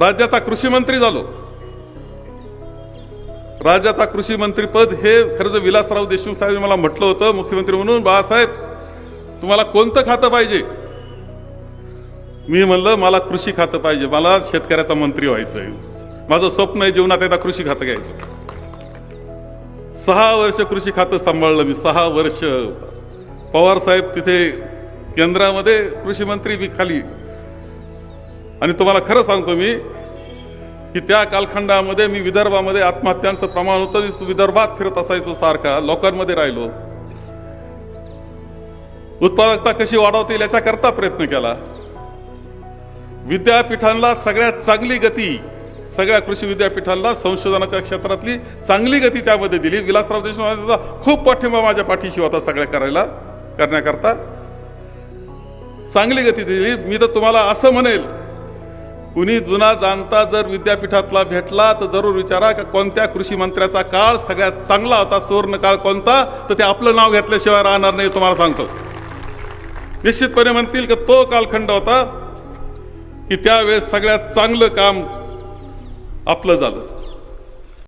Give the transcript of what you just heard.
राज्याचा कृषी मंत्री झालो. राज्याचा कृषी मंत्री पद हे खरं तर विलासराव देशमुख साहेब मला म्हटलं होतं मुख्यमंत्री म्हणून, बाळासाहेब तुम्हाला कोणतं खातं पाहिजे? मी म्हणलं मला कृषी खातं पाहिजे, मला शेतकऱ्याचा मंत्री व्हायचंय, माझं स्वप्न आहे जीवनात एकदा कृषी खातं घ्यायचं. 6 वर्ष कृषी खातं सांभाळलं मी, 6 वर्ष. पवार साहेब तिथे केंद्रामध्ये कृषी मंत्री बी खाली. आणि तुम्हाला खरं सांगतो मी की त्या कालखंडामध्ये मी विदर्भामध्ये आत्महत्यांचं प्रमाण होतं, विदर्भात फिरत असायचो, सारखा लोकांमध्ये राहिलो. उत्पादकता कशी वाढवता येईल याच्याकरता प्रयत्न केला. विद्यापीठांना सगळ्यात चांगली गती, सगळ्या कृषी विद्यापीठांना संशोधनाच्या क्षेत्रातली चांगली गती त्यामध्ये दिली. विलासराव देशमुखांचा खूप पाठिंबा माझ्या पाठीशी होता सगळ्या करण्याकरता. चांगली गती दिली. मी तर तुम्हाला असं म्हणेल, कुणी जुना जाणता जर विद्यापीठातला भेटला तर जरूर विचारा की कोणत्या कृषी मंत्र्याचा काळ सगळ्यात चांगला होता, सुवर्ण काळ कोणता, तर ते आपलं नाव घेतल्याशिवाय राहणार नाही. तुम्हाला सांगतो, निश्चितपणे म्हणतील की तो कालखंड होता की त्यावेळेस सगळ्यात चांगलं काम आपलं झालं.